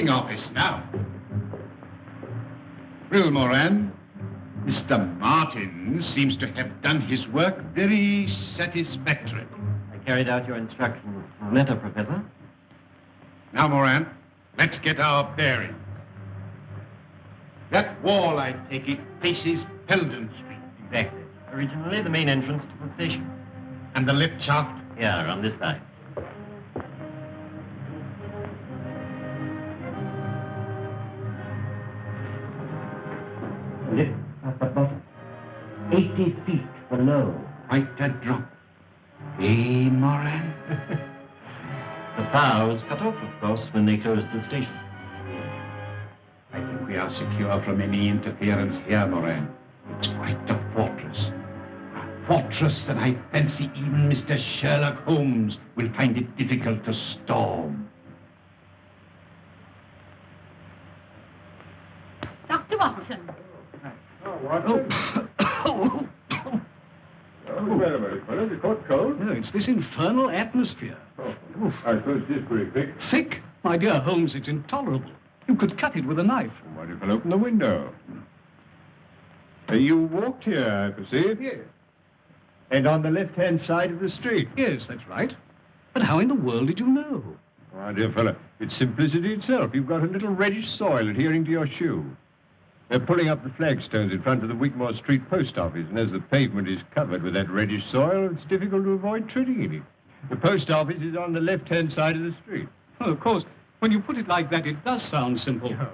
booking office now. Well, Moran, Mr. Martin seems to have done his work very satisfactorily. I carried out your instructions in a letter, Professor. Now, Moran, let's get our bearings. That wall, I take it, faces Peldon Street. Exactly. Originally the main entrance to the station. And the lift shaft? Here, on this side. Lift at the bottom. 80 feet below. Quite a drop. Eh, Moran? The power was cut off, of course, when they closed the station. I think we are secure from any interference here, Moran. It's quite a fortress. A fortress that I fancy even Mr. Sherlock Holmes will find it difficult to storm. Dr. Watson. Watson? Oh, well, fellow, you caught cold? No, it's this infernal atmosphere. Oh, I suppose it is pretty thick. Thick? My dear Holmes, it's intolerable. You could cut it with a knife. Why don't you open the window? You walked here, I perceive. Yes. And on the left-hand side of the street. Yes, that's right. But how in the world did you know? My dear fellow, it's simplicity itself. You've got a little reddish soil adhering to your shoe. They're pulling up the flagstones in front of the Wigmore Street post office, and as the pavement is covered with that reddish soil, it's difficult to avoid treading in it. The post office is on the left-hand side of the street. Well, of course, when you put it like that, it does sound simple. No,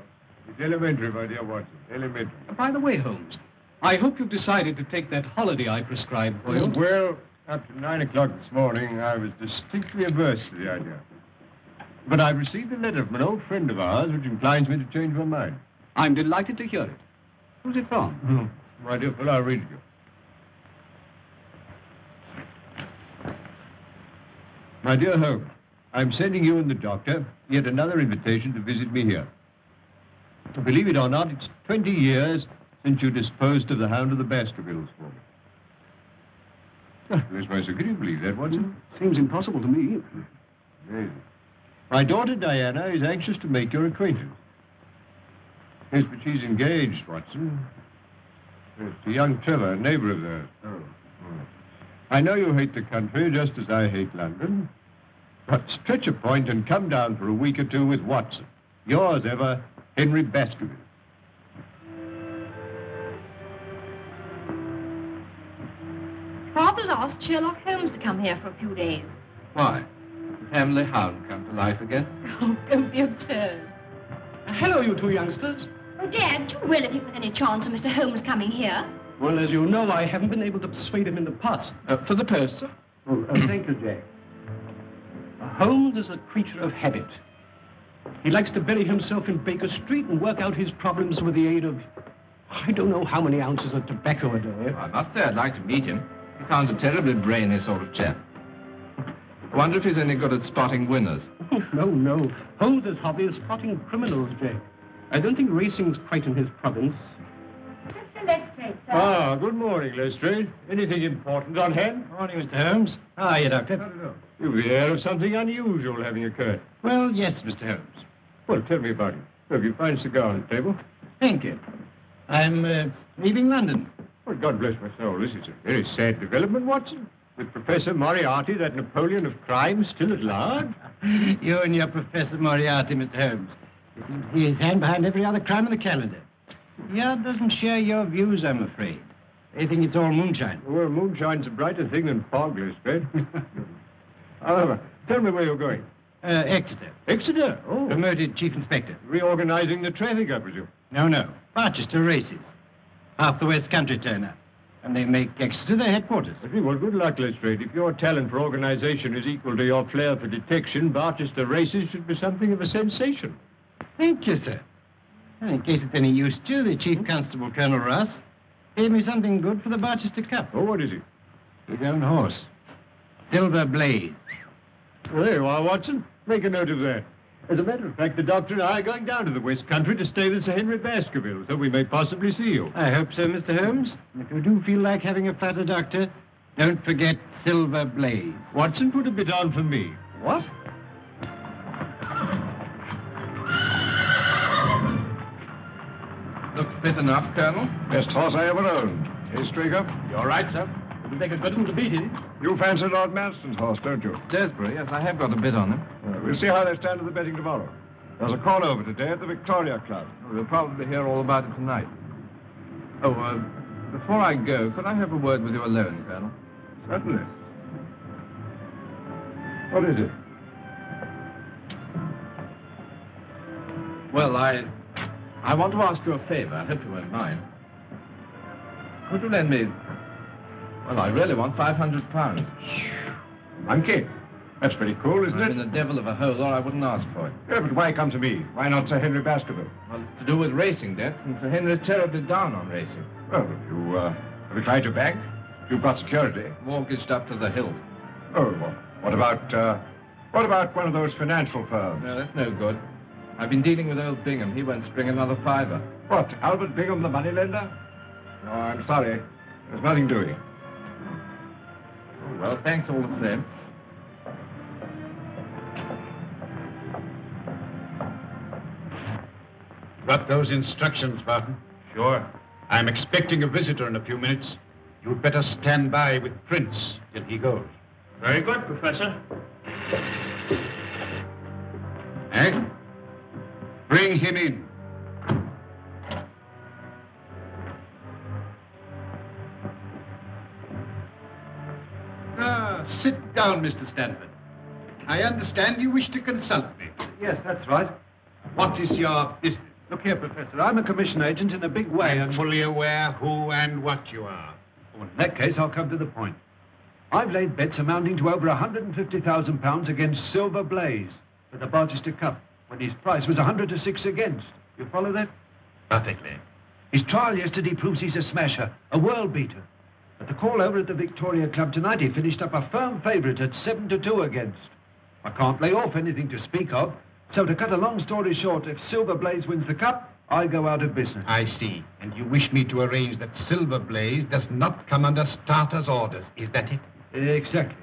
it's elementary, my dear Watson. Elementary. By the way, Holmes, I hope you've decided to take that holiday I prescribed for you. Well, up to 9 o'clock this morning, I was distinctly averse to the idea. But I've received a letter from an old friend of ours which inclines me to change my mind. I'm delighted to hear it. Who's it from? My dear fellow, I'll read it to you. My dear Holmes, I'm sending you and the doctor yet another invitation to visit me here. Believe it or not, it's 20 years since you disposed of the hound of the Baskervilles for me. Bless my soul, can you believe that, Watson? Seems impossible to me. Amazing. My daughter Diana is anxious to make your acquaintance. Yes, but she's engaged, Watson. Yes, to young Trevor, a neighbor of theirs. Oh. I know you hate the country just as I hate London. But stretch a point and come down for a week or two with Watson. Yours ever, Henry Baskerville. Father's asked Sherlock Holmes to come here for a few days. Why? The family hound come to life again? Oh, don't be absurd. Hello, you two youngsters. Oh, Dad, do you really think there's any chance of Mr. Holmes coming here? Well, as you know, I haven't been able to persuade him in the past. For the post, sir? Thank you, Jack. Holmes is a creature of habit. He likes to bury himself in Baker Street and work out his problems with the aid of, I don't know how many ounces of tobacco a day. I must say I'd like to meet him. He sounds a terribly brainy sort of chap. I wonder if he's any good at spotting winners. No. Holmes' hobby is spotting criminals, Jake. I don't think racing's quite in his province. Mr. Lestrade, sir. Ah, good morning, Lestrade. Anything important on hand? Morning, Mr. Holmes. How are you, Doctor? No. You've the air of something unusual having occurred. Well, yes, Mr. Holmes. Well, tell me about it. Have you find a cigar on the table? Thank you. I'm leaving London. Well, God bless my soul. This is a very sad development, Watson. With Professor Moriarty, that Napoleon of crime, still at large. You and your Professor Moriarty, Mr. Holmes. You seem to see his hand behind every other crime in the calendar. The Yard doesn't share your views, I'm afraid. They think it's all moonshine. Well, moonshine's a brighter thing than fog, Lestrade. However, tell me where you're going. Exeter. Exeter? Oh. Promoted Chief Inspector. Reorganizing the traffic, I presume. No. Barchester races. Half the West Country turn up. And they make Exeter their headquarters. Well, good luck, Lestrade. If your talent for organization is equal to your flair for detection, Barchester races should be something of a sensation. Thank you, sir. Well, in case it's any use to you, the Chief Constable, Colonel Ross, gave me something good for the Barchester Cup. Oh, what is it? His own horse. Silver Blaze. Well, there you are, Watson. Make a note of that. As a matter of fact, the doctor and I are going down to the West Country to stay with Sir Henry Baskerville, so we may possibly see you. I hope so, Mr. Holmes. If you do feel like having a flatter, Doctor, don't forget Silver Blaze. Watson, put a bit on for me. What? Looks fit enough, Colonel. Best horse I ever owned. Hey, Straker? You're right, sir. It'll take a good one to beat it. You fancy Lord Manston's horse, don't you? Desbury, yes, I have got a bit on him. We'll see how they stand at the betting tomorrow. There's a call over today at the Victoria Club. We'll probably hear all about it tonight. Oh, before I go, could I have a word with you alone, Colonel? Certainly. What is it? Well, I want to ask you a favor. I hope you won't mind. Could you lend me... Well, I really want £500. Monkey. That's pretty cool, isn't I'm it? in a devil of a hole, or I wouldn't ask for it. Yeah, but why come to me? Why not Sir Henry Baskerville? Well, it's to do with racing debts, and Sir Henry's terribly down on racing. Well, have you tried your bank? You've got security. Mortgaged up to the hilt. Oh, well, what about one of those financial firms? No, that's no good. I've been dealing with old Bingham. He won't spring another fiver. What, Albert Bingham, the moneylender? No, I'm sorry. There's nothing doing. Oh, well, thanks all the same. Got those instructions, Barton? Sure. I'm expecting a visitor in a few minutes. You'd better stand by with Prince till he goes. Very good, Professor. Eh? Bring him in. Sit down, Mr. Stanford. I understand you wish to consult me. Yes, that's right. What is your business? Look here, Professor. I'm a commission agent in a big way, I'm fully aware who and what you are. Well, in that case, I'll come to the point. I've laid bets amounting to over £150,000 against Silver Blaze for the Barchester Cup, when his price was 100 to 6 against. You follow that? Perfectly. His trial yesterday proves he's a smasher, a world beater. At the call over at the Victoria Club tonight, he finished up a firm favourite at 7 to 2 against. I can't lay off anything to speak of, so to cut a long story short, if Silver Blaze wins the cup, I go out of business. I see. And you wish me to arrange that Silver Blaze does not come under starter's orders. Is that it? Exactly.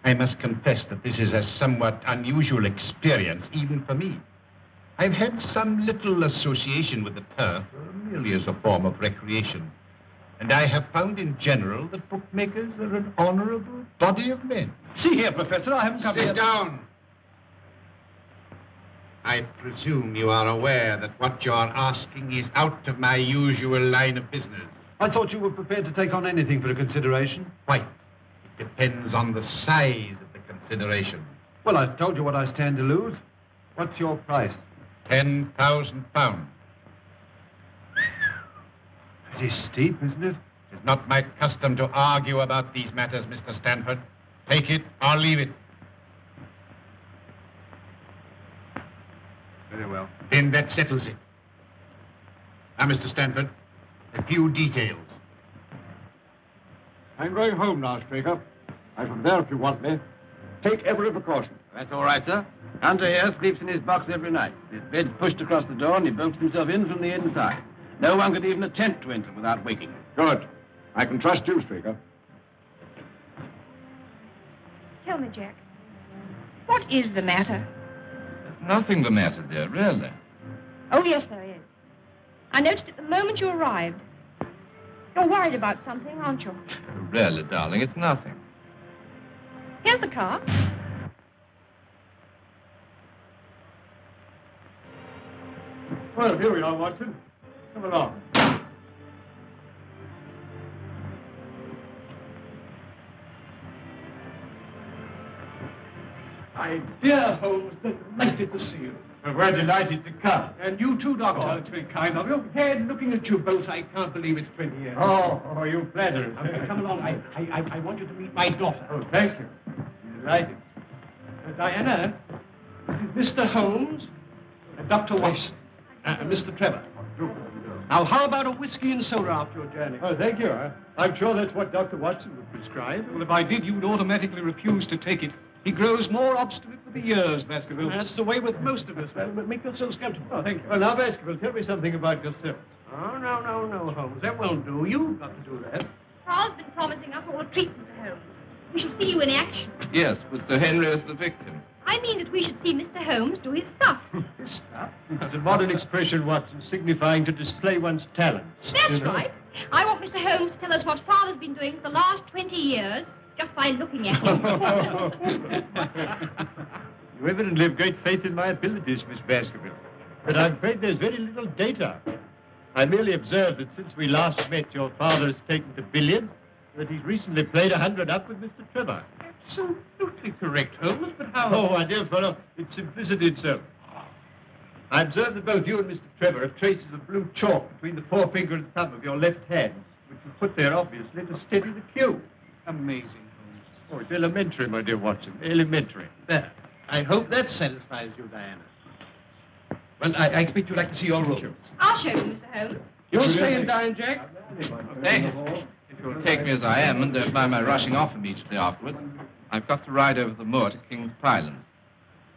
I must confess that this is a somewhat unusual experience, even for me. I've had some little association with the turf, merely as a form of recreation. And I have found in general that bookmakers are an honorable body of men. See here, Professor, I haven't come here... Sit down. I presume you are aware that what you're asking is out of my usual line of business. I thought you were prepared to take on anything for a consideration. Quite. It depends on the size of the consideration. Well, I've told you what I stand to lose. What's your price? £10,000. Pretty steep, isn't it? It's not my custom to argue about these matters, Mr. Stanford. Take it or leave it. Very well. Then that settles it. Now, Mr. Stanford, a few details. I'm going home now, Straker. I shall be there if you want me. Take every precaution. That's all right, sir. Hunter here sleeps in his box every night. His bed's pushed across the door and he bolts himself in from the inside. No one could even attempt to enter without waking him. Good. I can trust you, Straker. Tell me, Jack, what is the matter? There's nothing the matter, dear, really. Oh, yes, there is. I noticed it the moment you arrived. You're worried about something, aren't you? Really, darling, it's nothing. Here's the car. Well, here we are, Watson. Come along. My dear Holmes, delighted to see you. We're delighted to come. And you too, Doctor. It's very kind of you. Head, looking at you both, I can't believe it's 20 years. Oh, you flatter us. Now, come along. I want you to meet my daughter. Oh, thank you. Delighted. Diana, this is Mr. Holmes and Dr. Watson. Mr. Trevor. Now, how about a whiskey and soda after your journey? Oh, thank you. I'm sure that's what Dr. Watson would prescribe. Well, if I did, you'd automatically refuse to take it. He grows more obstinate with the years, Baskerville. That's the way with most of us. Well, make yourselves comfortable. Oh, thank you. Well, now, Baskerville, tell me something about yourself. Oh, no, Holmes. That won't do. You've got to do that. Carl's been promising us all a treat, Mr. Holmes. We shall see you in action. Yes, with Sir Henry as the victim. I mean that we should see Mr. Holmes do his stuff. That's a modern expression, Watson, signifying to display one's talents. That's right. I want Mr. Holmes to tell us what Father's been doing for the last 20 years, just by looking at him. You evidently have great faith in my abilities, Miss Baskerville. But I'm afraid there's very little data. I merely observed that since we last met, your father has taken to billiards, that he's recently played 100 up with Mr. Trevor. Absolutely correct, Holmes, but how... Oh, my dear fellow, it's simplicity itself. I observed that both you and Mr. Trevor have traces of blue chalk between the forefinger and thumb of your left hand, which were put there, obviously, to steady the cue. Amazing, Holmes. Oh, it's elementary, my dear Watson, elementary. There. I hope that satisfies you, Diana. Well, I expect you'd like to see your room. I'll show you, Mr. Holmes. You'll stay and dine, Jack? Thanks. If you'll take me as I am and don't mind my rushing off immediately afterwards, I've got to ride over the moor to King's Pyland.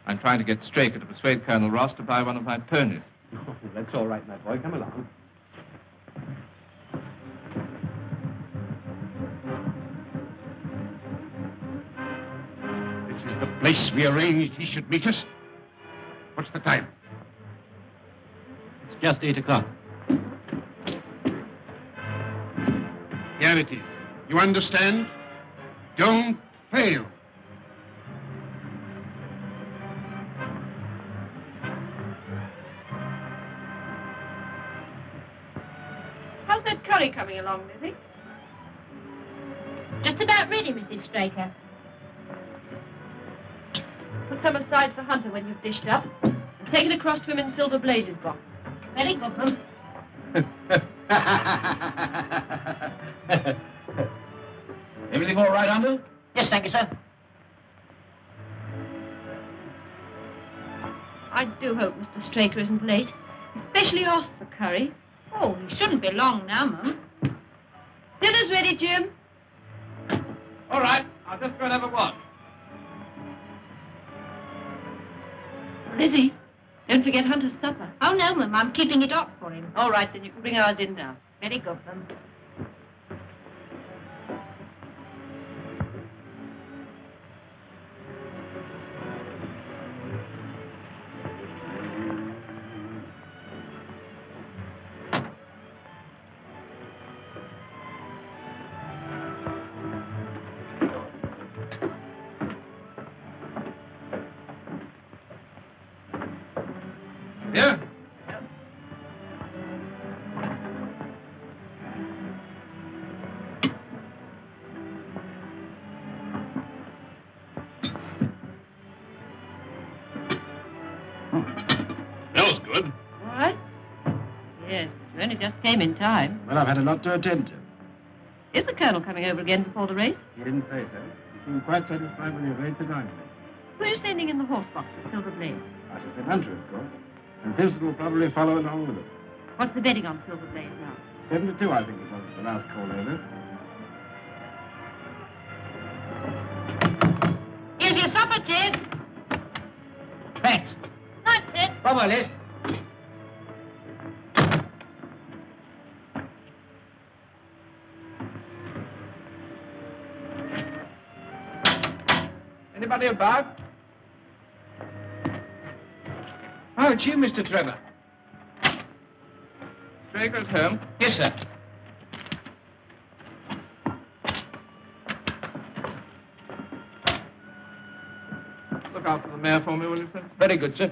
I'm trying to get Straker to persuade Colonel Ross to buy one of my ponies. Oh, that's all right, my boy. Come along. This is the place we arranged he should meet us. What's the time? It's just 8 o'clock. Here it is. You understand? Don't fail. How's that curry coming along, Lizzie? Just about ready, Mrs. Straker. Put some aside for Hunter when you've dished up. And take it across to him in Silver Blaze's box. Very good, ma'am. Everything all right, Uncle? Yes, thank you, sir. I do hope Mr. Straker isn't late. Especially asked for curry. Oh, he shouldn't be long now, ma'am. Dinner's ready, Jim. All right, I'll just go and have a watch. Lizzie, don't forget Hunter's supper. Oh, no, ma'am, I'm keeping it hot for him. All right, then you can bring ours in now. Very good, ma'am. Yeah? Smells good. All right? Yes, you only just came in time. Well, I've had a lot to attend to. Is the Colonel coming over again before the race? He didn't say so. He seemed quite satisfied when he agreed to dine with me. Who are you sending in the horse box with Silver Blaze? I shall send Hunter, of course. And Simpson will probably follow along with him. What's the betting on Silver Blaze now? 7-2, I think it was, the last call over. Here's your supper, Ted. Thanks. Night, Ted. Bye-bye, Liz. Anybody about? Oh, it's you, Mr. Trevor. Straker at home? Yes, sir. Look out for the mare for me, will you, sir? Very good, sir.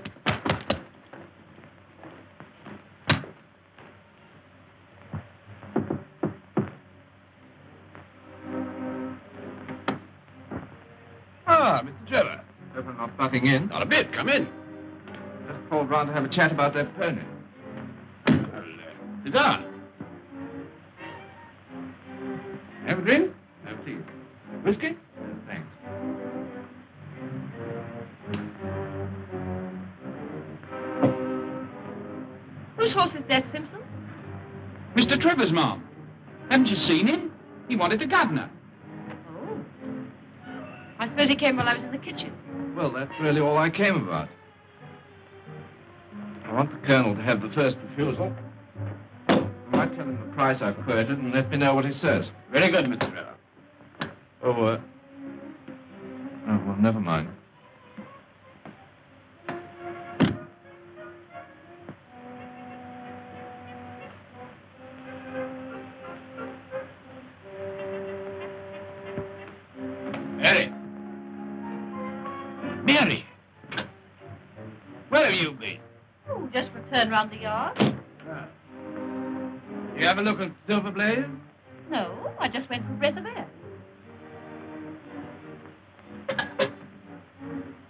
Ah, Mr. Trevor. Hope I'm not butting in. Not a bit. Come in. Just called round to have a chat about that pony. Sit down. Have a drink? No, please. Whiskey? Yes, thanks. Whose horse is that, Simpson? Mr. Trevor's, Ma'am. Haven't you seen him? He wanted a gardener. Oh. I suppose he came while I was in the kitchen. Well, that's really all I came about. I want the Colonel to have the first refusal. I might tell him the price I've quoted and let me know what he says. Very good, Mr. Trevor. Oh, well, never mind. turn round the yard. You have a look at Silver Blaze? No, I just went for a breath of air.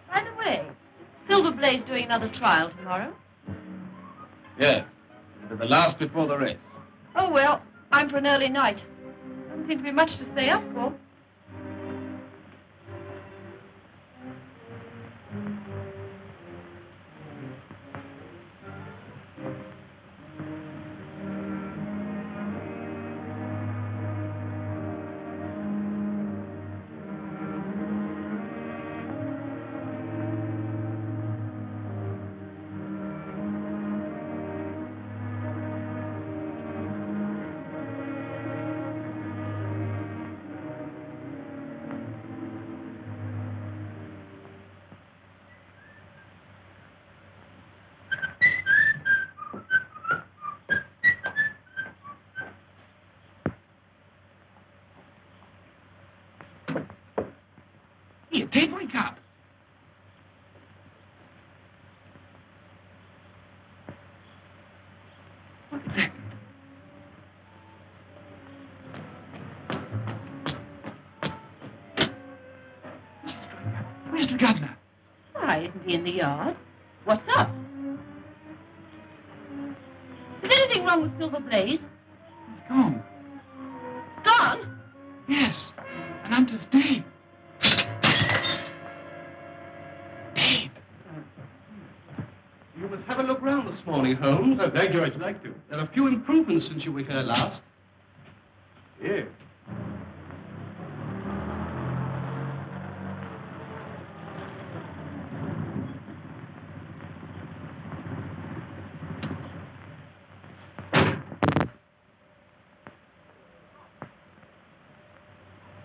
By the way, Silver Blaze doing another trial tomorrow? Yes. The last before the race. Oh, well, I'm for an early night. Doesn't seem to be much to stay up for. Here, Ted, wake up. What has happened? Where's the governor? Why, isn't he in the yard? What's up? Is anything wrong with Silver Blaze? He's gone. Gone? Yes, and Hunter's dead. Dead. You must have a look round this morning, Holmes. Oh, thank you. I'd like to. There are a few improvements since you were here last. Yes.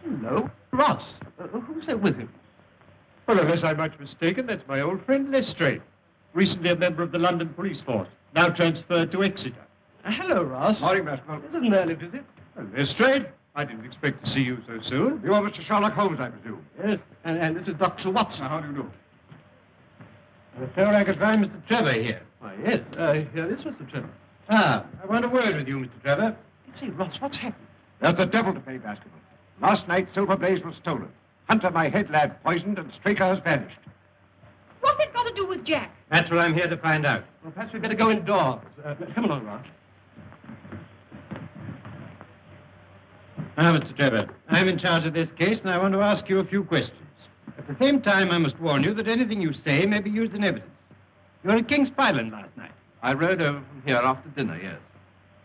Hello, Ross. Who's there with him? Well, unless I'm much mistaken, that's my old friend Lestrade. Recently a member of the London police force, now transferred to Exeter. Hello, Ross. Morning, Baskerville. This is an early visit. Well, Lestrade, I didn't expect to see you so soon. You are Mr. Sherlock Holmes, I presume. Yes, and this is Dr. Watson. Now, how do you do? So I could find Mr. Trevor here. Why, yes, here is Mr. Trevor. Ah, I want a word with you, Mr. Trevor. Say, Ross, what's happened? There's the devil to pay, Baskerville. Last night, Silver Blaze was stolen. Hunter, my head lad, poisoned, and Straker has vanished. What's it got to do with Jack? That's what I'm here to find out. Well, perhaps we'd better go indoors. Come along, Ross. Now, Mr. Trevor, I'm in charge of this case, and I want to ask you a few questions. At the same time, I must warn you that anything you say may be used in evidence. You were at King's Pyland last night. I rode over from here after dinner, yes.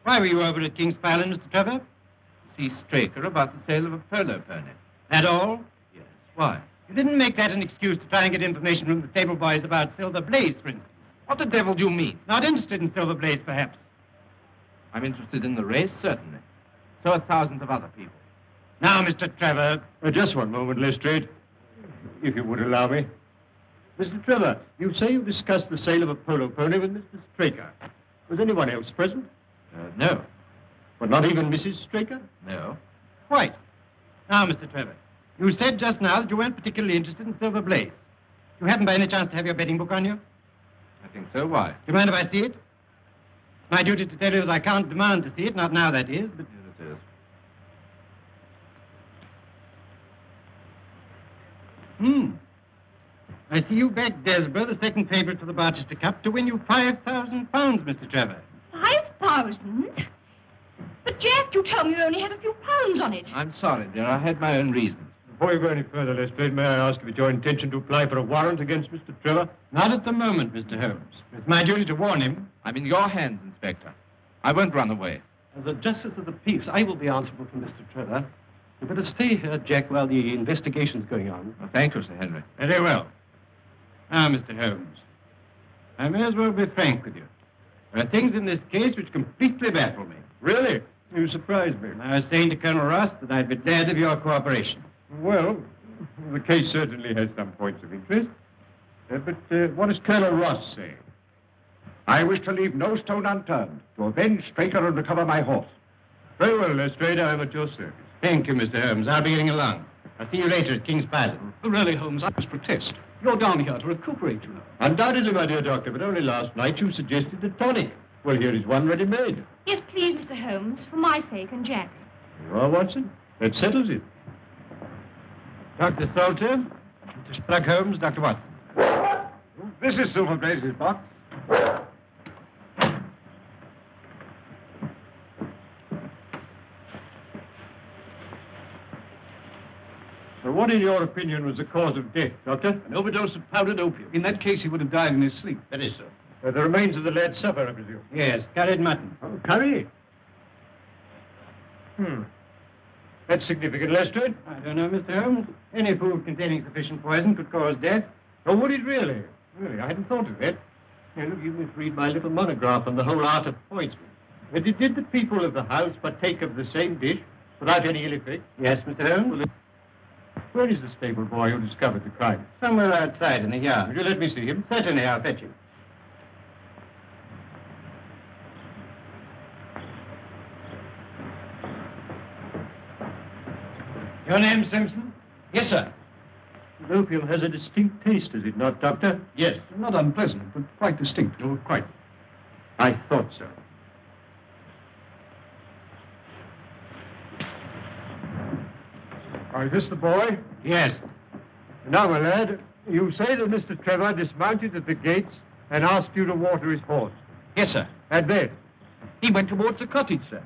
Why were you over at King's Pyland, Mr. Trevor? See Straker about the sale of a polo pony. That all? Yes. Why? You didn't make that an excuse to try and get information from the stable boys about Silver Blaze, for instance. What the devil do you mean? Not interested in Silver Blaze, perhaps. I'm interested in the race, certainly. So are thousands of other people. Now, Mr. Trevor. Just one moment, Lestrade, if you would allow me. Mr. Trevor, you say you discussed the sale of a polo pony with Mr. Straker. Was anyone else present? No. But not even Mrs. Straker? No. Quite. Now, Mr. Trevor, you said just now that you weren't particularly interested in Silver Blaze. You haven't by any chance to have your betting book on you? Do I think so. Why? you mind if I see it? It's my duty to tell you that I can't demand to see it, not now, that is, but... Yes, it is. I see you backed Desborough, the second favourite for the Barchester Cup, to win you £5,000, Mr. Trevor. 5,000? But, Jack, you told me you only had a few pounds on it. I'm sorry, dear. I had my own reasons. Before you go any further, Lestrade, may I ask if it's your intention to apply for a warrant against Mr. Trevor? Not at the moment, Mr. Holmes. It's my duty to warn him. I'm in your hands, Inspector. I won't run away. As a justice of the peace, I will be answerable for Mr. Trevor. You better stay here, Jack, while the investigation's going on. Well, thank you, Sir Henry. Very well. Now, Mr. Holmes, I may as well be frank with you. There are things in this case which completely baffle me. Really? You surprise me. I was saying to Colonel Ross that I'd be glad of your cooperation. Well, the case certainly has some points of interest. But what does Colonel Ross say? I wish to leave no stone unturned to avenge Straker and recover my horse. Very well, Lestrade, I am at your service. Thank you, Mr. Holmes. I'll be getting along. I'll see you later at King's Pyland. Really, Holmes, I must protest. You're down here to recuperate, you know. Undoubtedly, my dear doctor, but only last night you suggested a tonic. Well, here is one ready-made. Yes, please, Mr. Holmes, for my sake and Jack's. You are, Watson. That settles it. Dr. Salter, Mr. Sherlock Holmes, Dr. Watson. This is Silver Blaze's box. So what, in your opinion, was the cause of death, Doctor? An overdose of powdered opium. In that case, he would have died in his sleep. That is so. The remains of the lad's supper, I presume. Yes, curried mutton. Oh, curry? That's significant, Lestrade. I don't know, Mr. Holmes. Any food containing sufficient poison could cause death. Oh, would it really? Really, I hadn't thought of that. Now, look, you must read my little monograph on the whole art of poisoning. But did the people of the house partake of the same dish without any ill effect? Yes, Mr. Holmes. Well, where is the stable boy who discovered the crime? Somewhere outside in the yard. Would you let me see him? Certainly, I'll fetch him. Your name, Simpson? Yes, sir. The opium has a distinct taste, does it not, Doctor? Yes, not unpleasant, but quite distinct. Oh, quite. I thought so. Oh, is this the boy? Yes. Now, my lad, you say that Mr. Trevor dismounted at the gates and asked you to water his horse. Yes, sir. And then? He went towards the cottage, sir.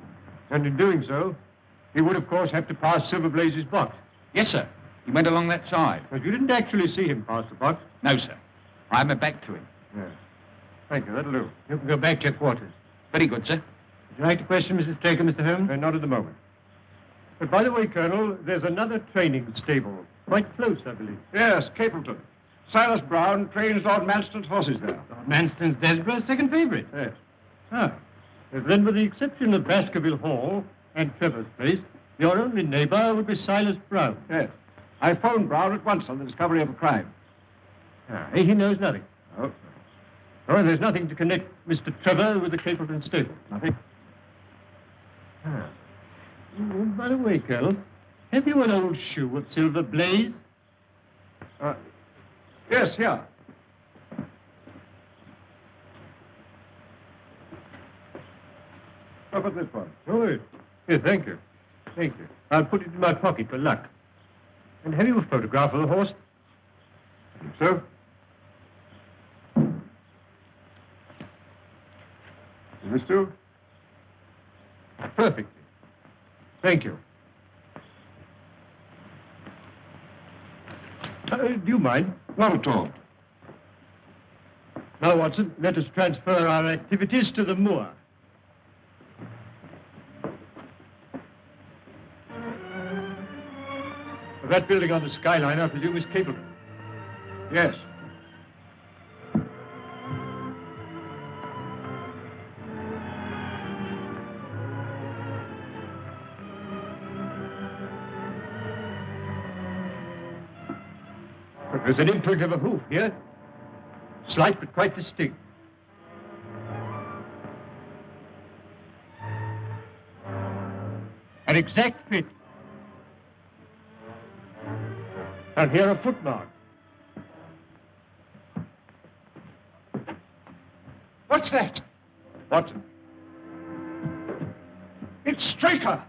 And in doing so, he would, of course, have to pass Silver Blaze's box. Yes, sir. He went along that side. But you didn't actually see him pass the box? No, sir. I had my back to him. Yes. Thank you, that'll do. You can go back to your quarters. Very good, sir. Would you like to question Mrs. Straker, Mr. Holmes? Not at the moment. But by the way, Colonel, there's another training stable. Quite close, I believe. Yes, Capleton. Silas Brown trains Lord Manston's horses there. Lord Manston's Desborough's second favorite. Yes. Oh. Then, with the exception of Baskerville Hall and Trevor's place, your only neighbor would be Silas Brown. Yes. I phoned Brown at once on the discovery of a crime. He knows nothing. Oh. Oh, there's nothing to connect Mr. Trevor with the Capleton stable. Nothing. By the way, Colonel, have you an old shoe of Silver Blaze? Yes, here. How about this one? Oh, yes, thank you. Thank you. I'll put it in my pocket for luck. And have you a photograph of the horse? I think so. Is this too? Perfectly. Thank you. Do you mind? Not at all. Now, Watson, let us transfer our activities to the moor. That building on the skyline, I presume, is Capleton. Yes. But there's an imprint of a hoof here. Slight, but quite distinct. An exact fit. And here a footmark. What's that? Watson. It's Straker.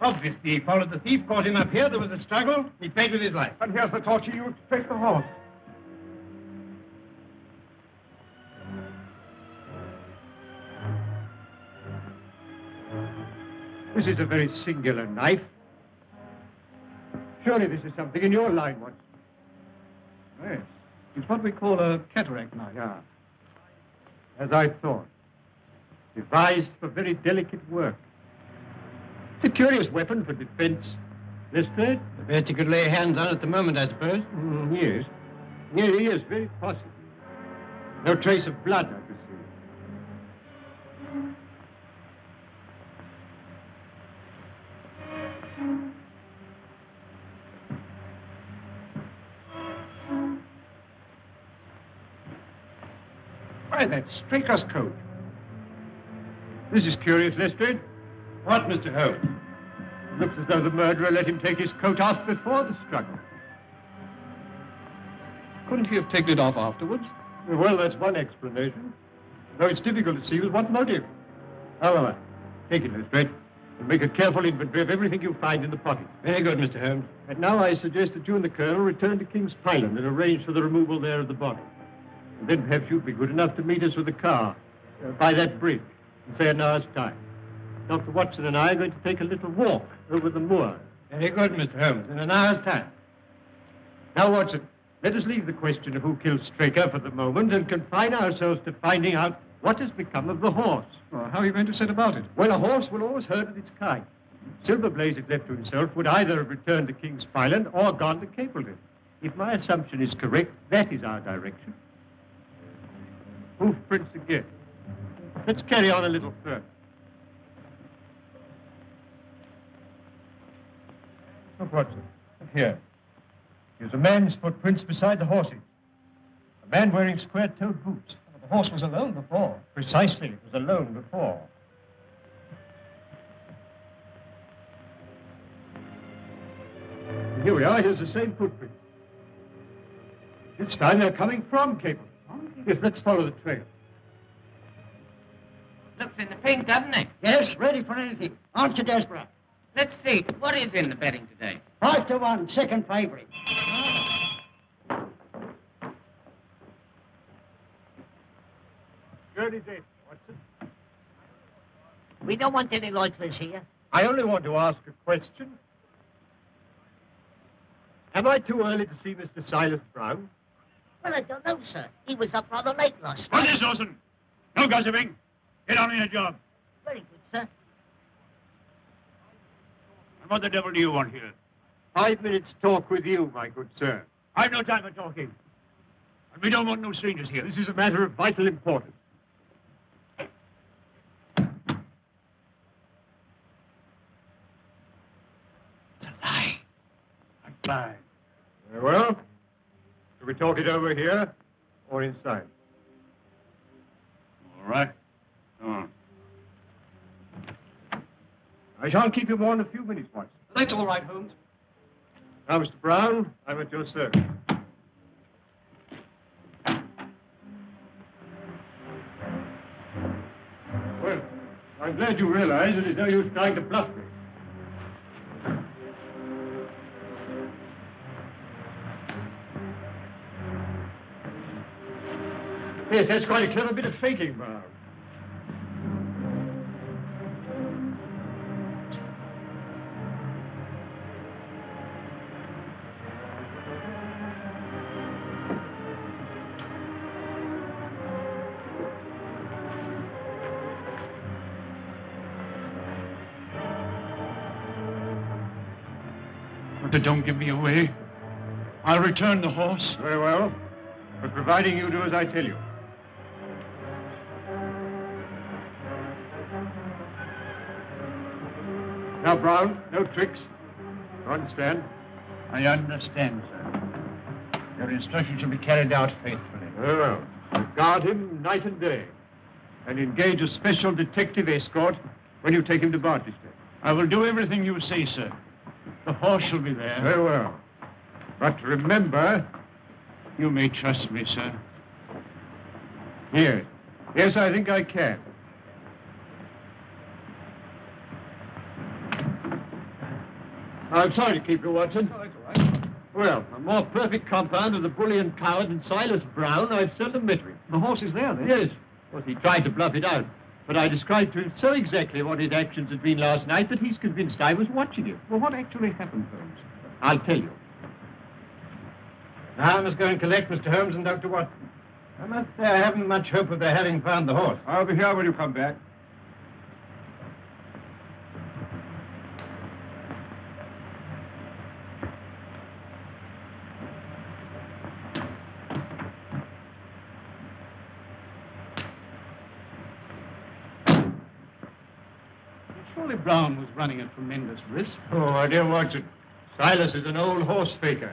Obviously, he followed the thief, caught him up here. There was a struggle. He paid with his life. And here's the torch he used to take the horse. This is a very singular knife. Surely this is something in your line, Watson. Yes. It's what we call a cataract knife. Yeah. As I thought. Devised for very delicate work. It's a curious weapon for defense. Lestrade? The best you could lay hands on at the moment, I suppose. Yes. Yes, very possibly. No trace of blood, I could see. Why, that's Straker's coat. This is curious, Lestrade. What, Mr. Holmes? Looks as though the murderer let him take his coat off before the struggle. Couldn't he have taken it off afterwards? Well, that's one explanation. Though it's difficult to see with what motive. However, take it, Lestrade, and make a careful inventory of everything you find in the pocket. Very good, Mr. Holmes. And now I suggest that you and the Colonel return to King's Pyland and arrange for the removal there of the body. And then perhaps you'd be good enough to meet us with a car by that bridge in, say, an hour's time. Dr. Watson and I are going to take a little walk over the moor. Very good, Mr. Holmes. In an hour's time. Now, Watson, let us leave the question of who killed Straker for the moment and confine ourselves to finding out what has become of the horse. Oh, how are you going to set about it? Well, a horse will always herd with its kind. Silver Blaze, if left to himself, would either have returned to King's Pyland or gone to Capleton. If my assumption is correct, that is our direction. Hoof prints again. Let's carry on a little further. Look, Watson. Here. Here's a man's footprints beside the horses. A man wearing square-toed boots. The horse was alone before. Precisely. It was alone before. And here we are. Here's the same footprint. This time they're coming from Capleton. Yes, let's follow the trail. Looks in the pink, doesn't it? Yes, ready for anything. Aren't you desperate? Let's see. What is in the betting today? 5-1, second favorite. Journey date, Watson. We don't want any loiterers here. I only want to ask a question. Am I too early to see Mr. Silas Brown? Well, I don't know, sir. He was up rather late last What night. is Dawson? No gossiping. Get on with your job. Very good, sir. And what the devil do you want here? 5 minutes talk with you, my good sir. I've no time for talking. And we don't want no strangers here. This is a matter of vital importance. It's a lie. A lie. Very well. Shall we talk it over here or inside? All right. Come on. I shan't keep you more than a few minutes, Watson. That's all right, Holmes. Now, Mr. Brown, I'm at your service. Well, I'm glad you realize that it's no use trying to bluff me. Yes, that's quite a clever bit of faking, Brown. But don't give me away. I'll return the horse. Very well, but providing you do as I tell you. Now, Brown, no tricks. You understand? I understand, sir. Your instructions shall be carried out faithfully. Very well. Guard him night and day. And engage a special detective escort when you take him to Barchester. I will do everything you say, sir. The horse shall be there. Very well. But remember... You may trust me, sir. Yes. Yes, I think I can. I'm sorry to keep you, Watson. Oh, that's all right. Well, a more perfect compound of the bully and coward than Silas Brown I've seldom met with. The horse is there, then? Yes. Of course, he tried to bluff it out. But I described to him so exactly what his actions had been last night that he's convinced I was watching him. Well, what actually happened, Holmes? I'll tell you. Now I must go and collect Mr. Holmes and Dr. Watson. I must say I haven't much hope of their having found the horse. I'll be here when you come back. Surely Brown was running a tremendous risk. Oh, my dear Watson, Silas is an old horse faker.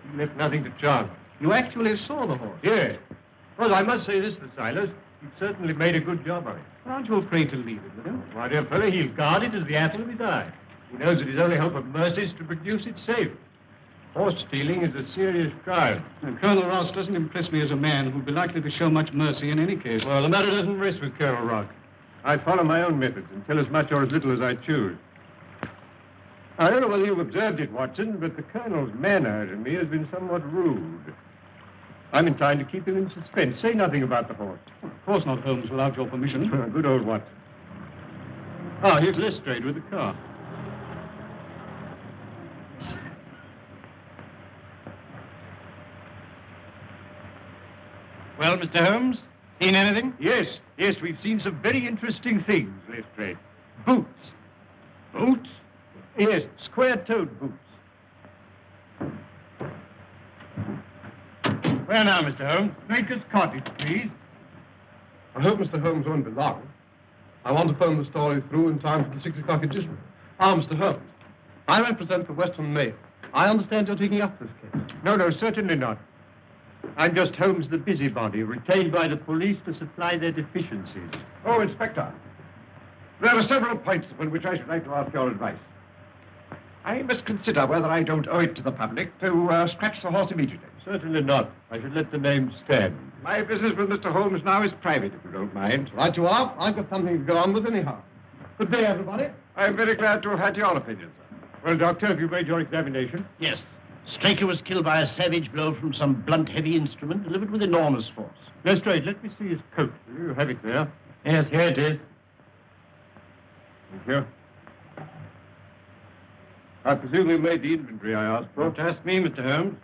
He left nothing to chance. You actually saw the horse. Yes. Well, I must say this for Silas. He certainly made a good job of it. Aren't you afraid to leave it with him? My dear fellow, he'll guard it as the apple of his eye. He knows that his only hope of mercy is to produce it safe. Horse stealing is a serious crime. And Colonel Ross doesn't impress me as a man who'd be likely to show much mercy in any case. Well, the matter doesn't rest with Colonel Rock. I follow my own methods and tell as much or as little as I choose. I don't know whether you've observed it, Watson, but the Colonel's manner to me has been somewhat rude. I'm inclined to keep him in suspense. Say nothing about the horse. Of course not, Holmes, without your permission. Good old Watson. Ah, here's Lestrade with the car. Well, Mr. Holmes, seen anything? Yes, we've seen some very interesting things, Lestrade. Boots. Boots? Yes, square-toed boots. Where now, Mr. Holmes? Baker's Cottage, please. I hope Mr. Holmes won't be long. I want to phone the story through in time for the 6 o'clock edition. Ah, Mr. Holmes, I represent the Western Mail. I understand you're taking up this case. No, certainly not. I'm just Holmes the busybody, retained by the police to supply their deficiencies. Oh, Inspector, there are several points upon which I should like to ask your advice. I must consider whether I don't owe it to the public to scratch the horse immediately. Certainly not. I should let the name stand. My business with Mr. Holmes now is private, if you don't mind. Right you are. I've got something to go on with anyhow. Good day, everybody. I'm very glad to have had your opinion, sir. Well, Doctor, have you made your examination? Yes. Straker was killed by a savage blow from some blunt, heavy instrument delivered with enormous force. Lestrade, let me see his coat. You have it there. Yes, here it is. Thank you. I presume you made the inventory I asked for. Don't ask me, Mr. Holmes.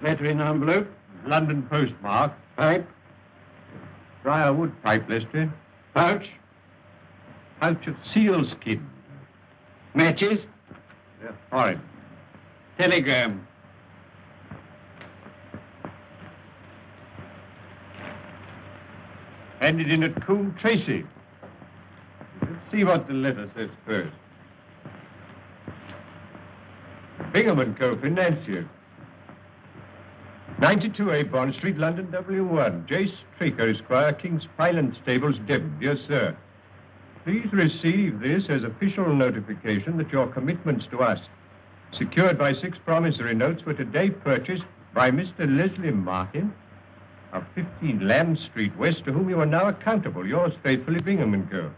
Letter in envelope. London postmark. Pipe. Briarwood pipe, Lestrade. Pouch. Pouch of sealskin. Matches. They're foreign. Telegram. Handed in at Coombe Tracy. Let's see what the letter says first. Bingham & Co. Financier. 92A Bond Street, London, W1. J. Straker, Esquire, King's Highland Stables, Devon. Dear Sir, please receive this as official notification that your commitments to us, secured by 6 promissory notes, were today purchased by Mr. Leslie Martin of 15 Lamb Street West, to whom you are now accountable. Yours faithfully, Bingham & Co.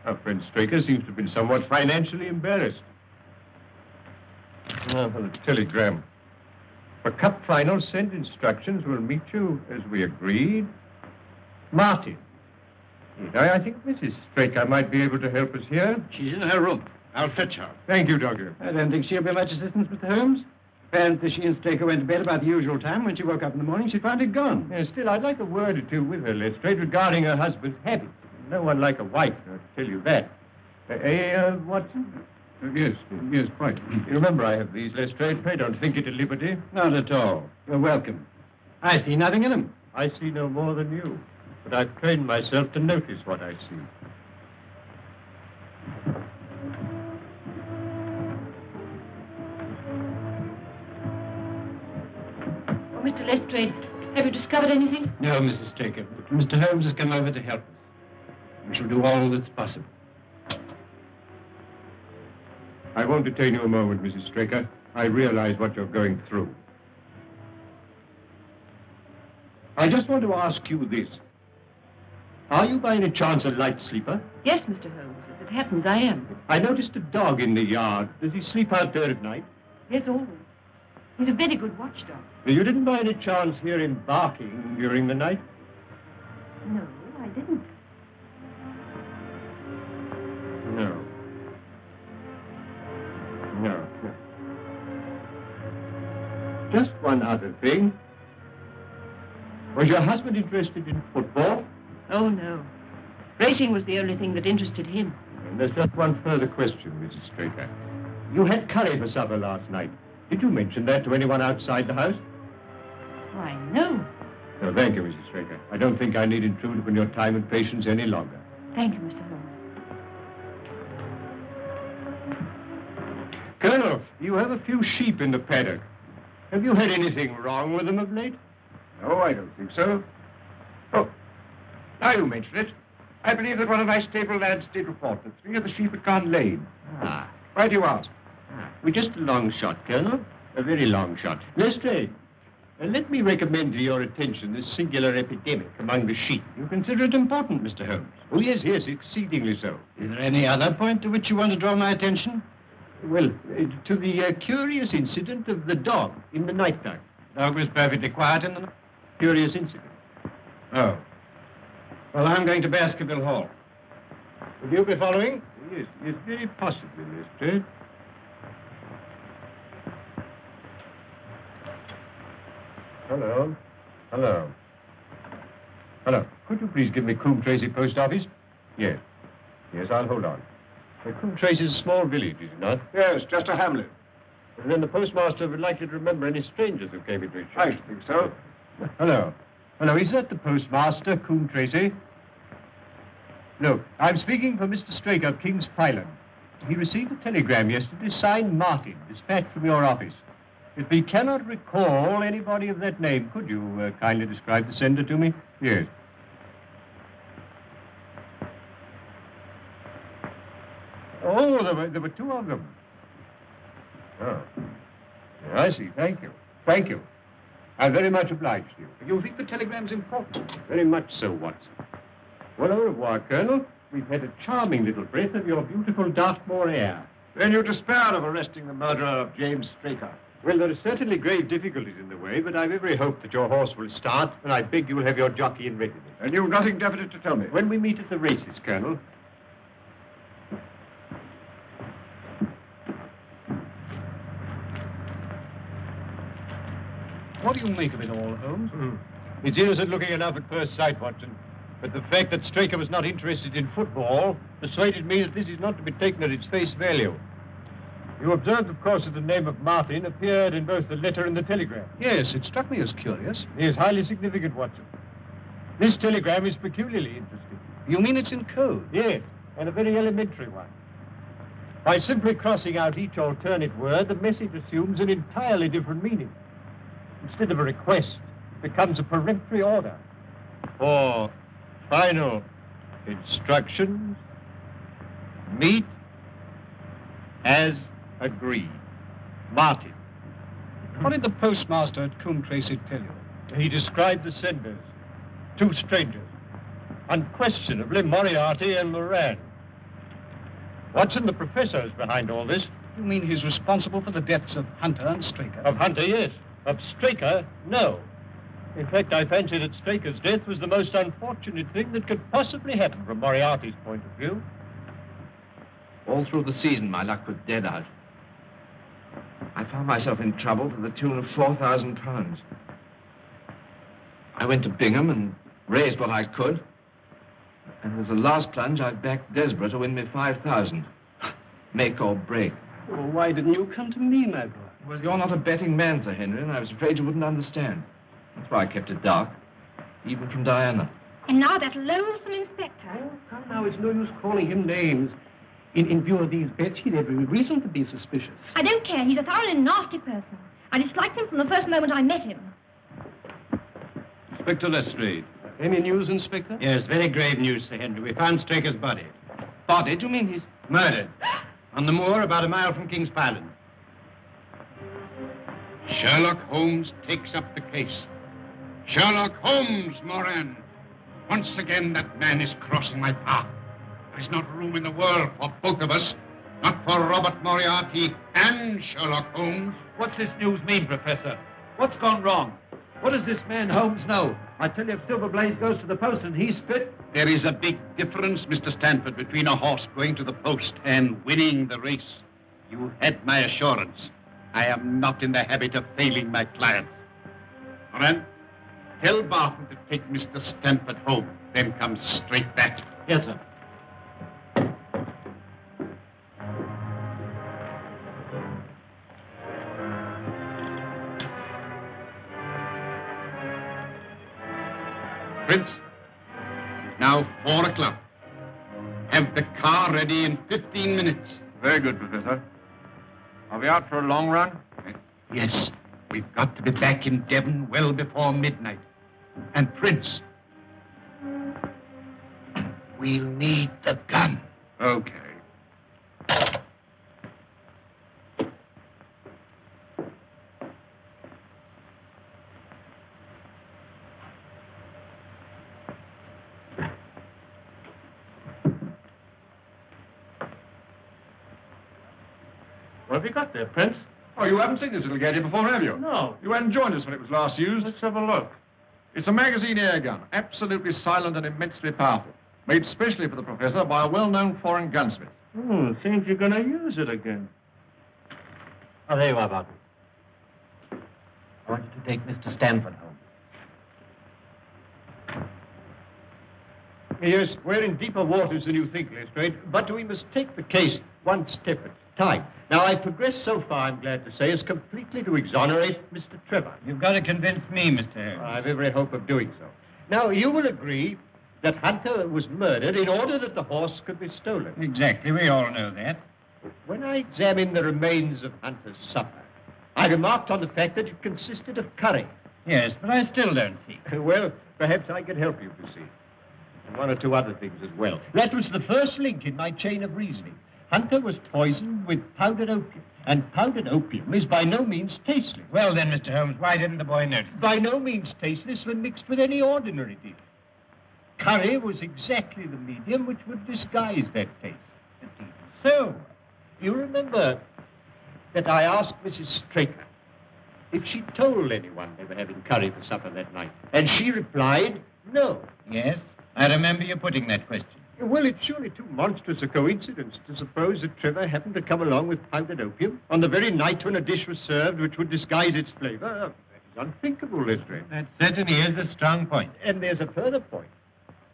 Our friend Straker seems to have been somewhat financially embarrassed. Now for the telegram. For Cup Final, send instructions. Will meet you as we agreed. Martin. I think Mrs. Straker might be able to help us here. She's in her room. I'll fetch her. Thank you, Doctor. I don't think she'll be much assistance, Mr. Holmes. Apparently, she and Straker went to bed about the usual time. When she woke up in the morning, she found it gone. Still, I'd like a word or two with her, Lestrade, regarding her husband's habits. No one like a wife, I'll tell you that. Watson? Yes, quite. You remember I have these, Lestrade. Pray don't think it a liberty. Not at all. You're welcome. I see nothing in them. I see no more than you. But I've trained myself to notice what I see. Oh, Mr. Lestrade, have you discovered anything? No, Mrs. Straker. But Mr. Holmes has come over to help us. We shall do all that's possible. I won't detain you a moment, Mrs. Straker. I realize what you're going through. I just want to ask you this. Are you by any chance a light sleeper? Yes, Mr. Holmes. As it happens, I am. I noticed a dog in the yard. Does he sleep out there at night? Yes, always. He's a very good watchdog. You didn't by any chance hear him barking during the night? No, I didn't. No. Just one other thing. Was your husband interested in football? Oh, no. Racing was the only thing that interested him. And there's just one further question, Mrs. Straker. You had curry for supper last night. Did you mention that to anyone outside the house? Why, no. No, thank you, Mrs. Straker. I don't think I need intrude upon your time and patience any longer. Thank you, Mr. Holmes. Colonel, you have a few sheep in the paddock. Have you had anything wrong with them of late? No, I don't think so. Oh, now you mention it. I believe that one of my stable lads did report that 3 of the sheep had gone lame. Ah. Why do you ask? We're just a long shot, Colonel. A very long shot. Lestrade, let me recommend to your attention this singular epidemic among the sheep. You consider it important, Mr. Holmes? Oh, yes, exceedingly so. Is there any other point to which you want to draw my attention? Well, to the curious incident of the dog in the night time. The dog was perfectly quiet in the night. Curious incident. Oh. Well, I'm going to Baskerville Hall. Will you be following? Yes, very possibly, Lestrade. Hello. Could you please give me Coombe Tracy Post Office? Yes, I'll hold on. Coombe Tracy is a small village, is it not? Yes, just a hamlet. And then the postmaster would like you to remember any strangers who came into his shop. I should think so. Hello, is that the postmaster, Coombe Tracy? Look, I'm speaking for Mr. Straker of King's Pyland. He received a telegram yesterday signed Martin, dispatched from your office. If he cannot recall anybody of that name, could you kindly describe the sender to me? Yes. Oh, there were 2 of them. Oh. Yeah, I see. Thank you. I'm very much obliged to you. You think the telegram's important? Very much so, Watson. Well, au revoir, Colonel. We've had a charming little breath of your beautiful Dartmoor air. Then you despair of arresting the murderer of James Straker. Well, there are certainly grave difficulties in the way, but I've every hope that your horse will start, and I beg you will have your jockey in readiness. And you've nothing definite to tell me? When we meet at the races, Colonel. What do you make of it all, Holmes? It's innocent looking enough at first sight, Watson. But the fact that Straker was not interested in football persuaded me that this is not to be taken at its face value. You observed, of course, that the name of Martin appeared in both the letter and the telegram. Yes, it struck me as curious. It is highly significant, Watson. This telegram is peculiarly interesting. You mean it's in code? Yes, and a very elementary one. By simply crossing out each alternate word, the message assumes an entirely different meaning. Instead of a request, it becomes a peremptory order. For final instructions, meet as agreed. Martin. What did the postmaster at Coombe Tracy tell you? He described the senders. 2 strangers. Unquestionably Moriarty and Moran. Watson, the professor, is behind all this. You mean he's responsible for the deaths of Hunter and Straker? Of Hunter, yes. Of Straker, no. In fact, I fancy that Straker's death was the most unfortunate thing that could possibly happen from Moriarty's point of view. All through the season, my luck was dead out. I found myself in trouble to the tune of £4,000. I went to Bingham and raised what I could. And as a last plunge, I backed Desborough to win me 5,000. Make or break. Well, why didn't you come to me, my boy? Well, you're not a betting man, Sir Henry, and I was afraid you wouldn't understand. That's why I kept it dark, even from Diana. And now that loathsome inspector. Oh, come now, it's no use calling him names. In view of these bets, he'd every reason to be suspicious. I don't care. He's a thoroughly nasty person. I disliked him from the first moment I met him. Inspector Lestrade. Any news, Inspector? Yes, very grave news, Sir Henry. We found Straker's body. Body? Do you mean he's... Murdered. On the moor about a mile from King's Pyland. Sherlock Holmes takes up the case. Sherlock Holmes, Moran. Once again, that man is crossing my path. There's not room in the world for both of us. Not for Robert Moriarty and Sherlock Holmes. What's this news mean, Professor? What's gone wrong? What does this man Holmes know? I tell you, if Silver Blaze goes to the post and he's fit... There is a big difference, Mr. Stanford, between a horse going to the post and winning the race. You had my assurance. I am not in the habit of failing my clients. Moran, tell Barton to take Mr. Stanford home, then come straight back. Yes, sir. Prince, it's now 4 o'clock. Have the car ready in 15 minutes. Very good, Professor. Are we out for a long run? Yes, we've got to be back in Devon well before midnight. And Prince, We'll need the gun. Okay. What have you got there, Prince? Oh, you haven't seen this little gadget before, have you? No. You hadn't joined us when it was last used. Let's have a look. It's a magazine air gun, absolutely silent and immensely powerful. Made specially for the Professor by a well-known foreign gunsmith. Seems you're going to use it again. Oh, there you are, Barton. I want you to take Mr. Stanford home. Yes, we're in deeper waters than you think, Lestrade, but we must take the case one step at a time. Now, I've progressed so far, I'm glad to say, as completely to exonerate Mr. Trevor. You've got to convince me, Mr. Holmes. I've every hope of doing so. Now, you will agree that Hunter was murdered in order that the horse could be stolen. Exactly, we all know that. When I examined the remains of Hunter's supper, I remarked on the fact that it consisted of curry. Yes, but I still don't see. Well, perhaps I could help you, you see. And one or two other things as well. That was the first link in my chain of reasoning. Hunter was poisoned with powdered opium, and powdered opium is by no means tasteless. Well, then, Mr. Holmes, why didn't the boy notice? By no means tasteless when mixed with any ordinary dish. Curry was exactly the medium which would disguise that taste. So, you remember that I asked Mrs. Straker if she told anyone they were having curry for supper that night, and she replied, no. Yes, I remember you putting that question. Well, it's surely too monstrous a coincidence to suppose that Trevor happened to come along with powdered opium on the very night when a dish was served which would disguise its flavor. That is unthinkable, Lestrade. That certainly is a strong point. And there's a further point,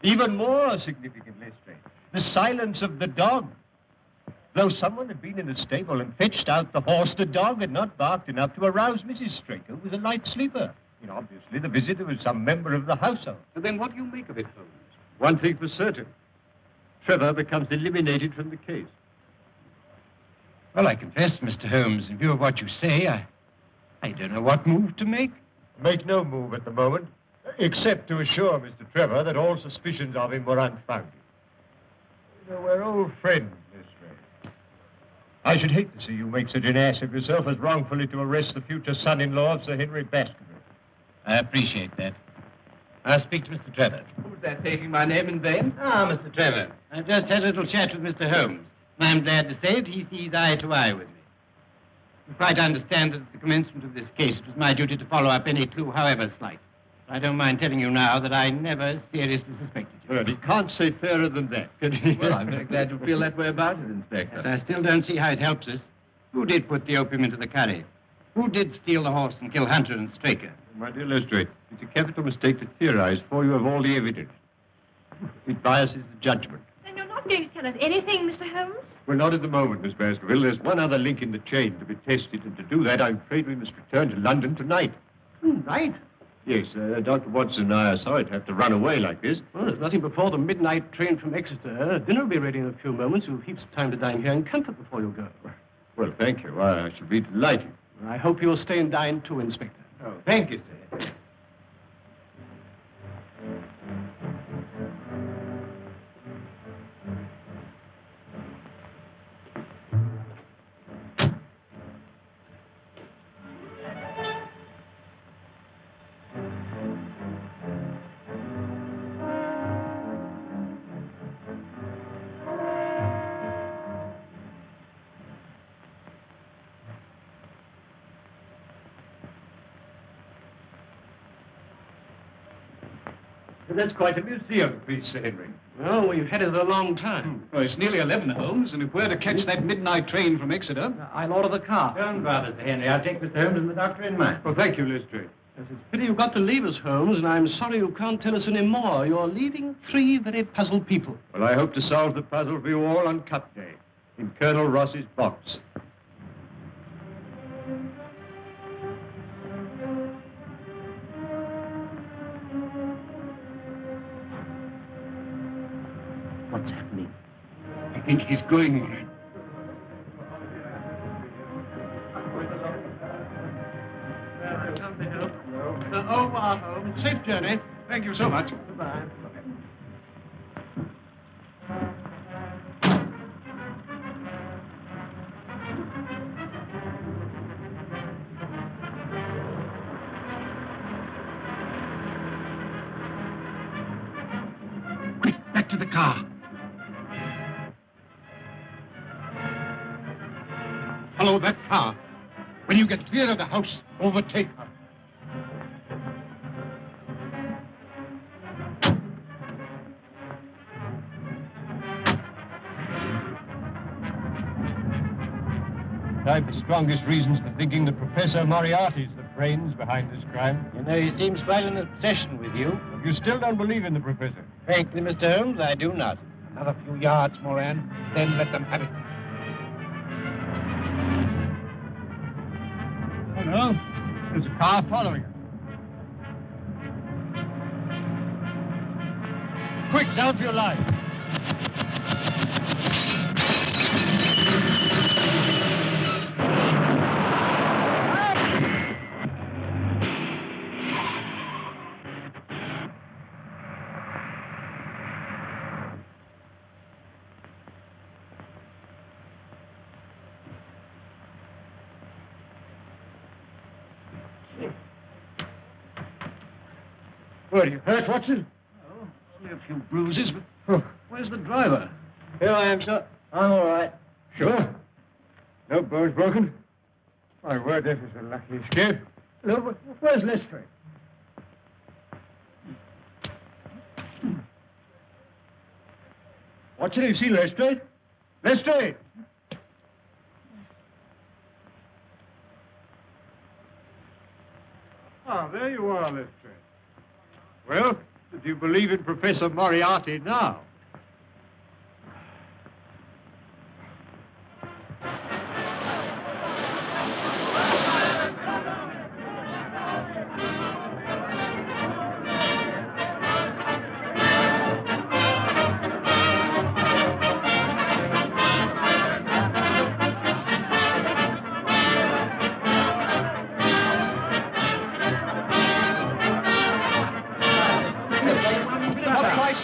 even more significant, Lestrade. The silence of the dog. Though someone had been in the stable and fetched out the horse, the dog had not barked enough to arouse Mrs. Straker, who was a light sleeper. You know, obviously, the visitor was some member of the household. So then what do you make of it, Holmes? One thing for certain. Trevor becomes eliminated from the case. Well, I confess, Mr. Holmes, in view of what you say, I don't know what move to make. Make no move at the moment, except to assure Mr. Trevor that all suspicions of him were unfounded. You know, we're old friends, Lestrade. I should hate to see you make such an ass of yourself as wrongfully to arrest the future son-in-law of Sir Henry Baskerville. I appreciate that. I'll speak to Mr. Trevor. Who's that taking my name in vain? Mr. Trevor. I've just had a little chat with Mr. Holmes. And I'm glad to say that he sees eye to eye with me. You quite understand that at the commencement of this case, it was my duty to follow up any clue, however slight. I don't mind telling you now that I never seriously suspected you. Well, he can't say fairer than that, can he? Well, I'm very glad you feel that way about it, Inspector. Yes, I still don't see how it helps us. Who did put the opium into the curry? Who did steal the horse and kill Hunter and Straker? My dear Lestrade, it's a capital mistake to theorize before you have all the evidence. It biases the judgment. Then you're not going to tell us anything, Mr. Holmes? Well, not at the moment, Miss Baskerville. There's one other link in the chain to be tested, and to do that, I'm afraid we must return to London tonight. Tonight? Yes, Dr. Watson and I are sorry to have to run away like this. Well, there's nothing before the midnight train from Exeter. Dinner will be ready in a few moments. You've heaps of time to dine here in comfort before you go. Well, thank you. I shall be delighted. I hope you'll stay and dine too, Inspector. Oh, thank you, sir. That's quite a museum piece, Sir Henry. Well, we've had it a long time. Well, it's nearly 11, Holmes, and if we're to catch that midnight train from Exeter... I'll order the car. Don't bother, Sir Henry. I'll take Mr. Holmes and the doctor in mine. Well, thank you, Lestrade. It's a pity you've got to leave us, Holmes, and I'm sorry you can't tell us any more. You're leaving 3 very puzzled people. Well, I hope to solve the puzzle for you all on Cup Day, in Colonel Ross's box. What's happening? I think he's going on it. Au revoir, Holmes. Safe journey. Thank you so much. Goodbye. Get to the car. Follow that car. When you get clear of the house, overtake her. I've the strongest reasons for thinking that Professor Moriarty's the brains behind this crime. You know, he seems quite an obsession with you. You still don't believe in the professor? Frankly, Mr. Holmes, I do not. Another few yards, Moran, then let them have it. Oh, no. There's a car following her. Quick, down for your life. What, are you hurt, Watson? Oh, only a few bruises, but where's the driver? Here I am, sir. I'm all right. Sure? No bones broken? My word, this is a lucky escape. Look, where's Lestrade? Watson, you see Lestrade? Lestrade! Ah, there you are, Lestrade. Well, do you believe in Professor Moriarty now?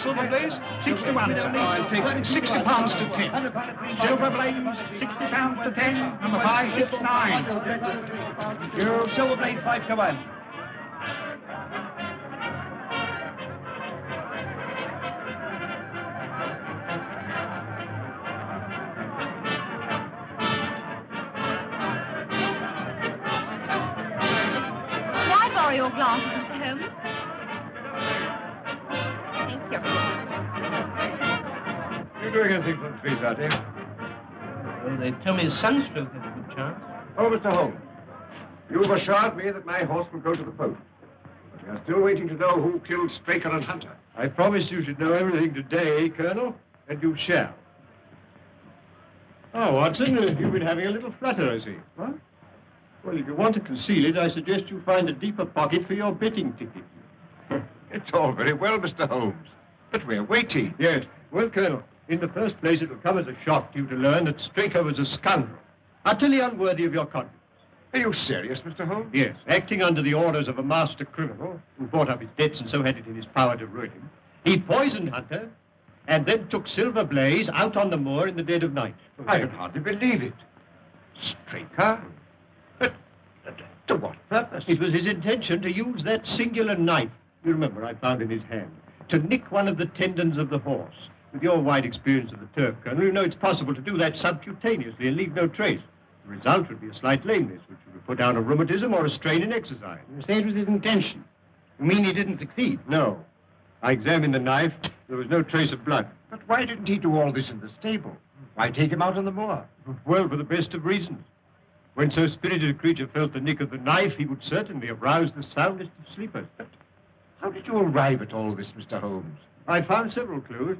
Silver Blaze, 61. I'll take 60 pounds to 10. Silver Blaze, 60 pounds to 10. Number 569. You, Silver Blade, 5 to 1. May I borrow your glasses, Mr. Holmes? Thank you. You doing anything for 3:30? Well, they tell me sunstroke has a good chance. Oh, Mr. Holmes, you've assured me that my horse will go to the post. But we are still waiting to know who killed Straker and Hunter. I promised you should know everything today, Colonel, and you shall. Oh, Watson, you've been having a little flutter, I see. What? Well, if you want to conceal it, I suggest you find a deeper pocket for your betting ticket. It's all very well, Mr. Holmes, but we're waiting. Yes. Well, Colonel, in the first place, it will come as a shock to you to learn that Straker was a scoundrel, utterly unworthy of your confidence. Are you serious, Mr. Holmes? Yes, acting under the orders of a master criminal who bought up his debts and so had it in his power to ruin him, he poisoned Hunter and then took Silver Blaze out on the moor in the dead of night. I can hardly believe it. Straker? But to what purpose? It was his intention to use that singular knife, you remember I found in his hand, to nick one of the tendons of the horse. With your wide experience of the turf, Colonel, you know it's possible to do that subcutaneously and leave no trace. The result would be a slight lameness, which would put down a rheumatism or a strain in exercise. You say it was his intention. You mean he didn't succeed? No. I examined the knife. There was no trace of blood. But why didn't he do all this in the stable? Why take him out on the moor? Well, for the best of reasons. When so spirited a creature felt the nick of the knife, he would certainly have roused the soundest of sleepers. But how did you arrive at all this, Mr. Holmes? I found several clues,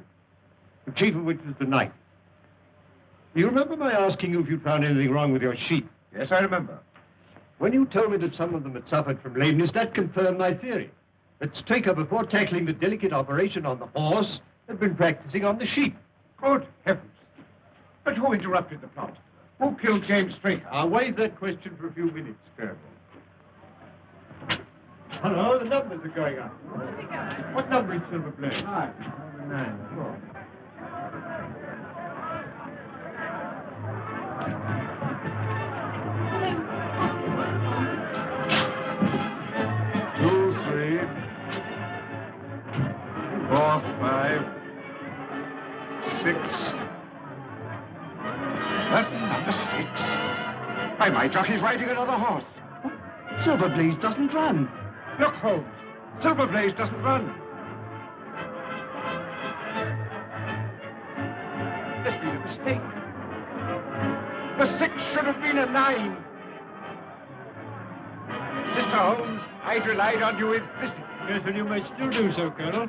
the chief of which was the knife. You remember my asking you if you'd found anything wrong with your sheep? Yes, I remember. When you told me that some of them had suffered from lameness, that confirmed my theory. That Straker, before tackling the delicate operation on the horse, had been practicing on the sheep. Good heavens. But who interrupted the plot? Who killed James Straker? I'll waive that question for a few minutes, Colonel. Hello, the numbers are going up. What number is Silver Blaze? 9. Oh. 6. Curtain number 6. By my jock, he's riding another horse. Silverblaze doesn't run. Look, Holmes. Silverblaze doesn't run. There's been a mistake. The 6 should have been a 9. Mr. Holmes, I'd relied on you implicitly. Yes, and you may still do so, Colonel.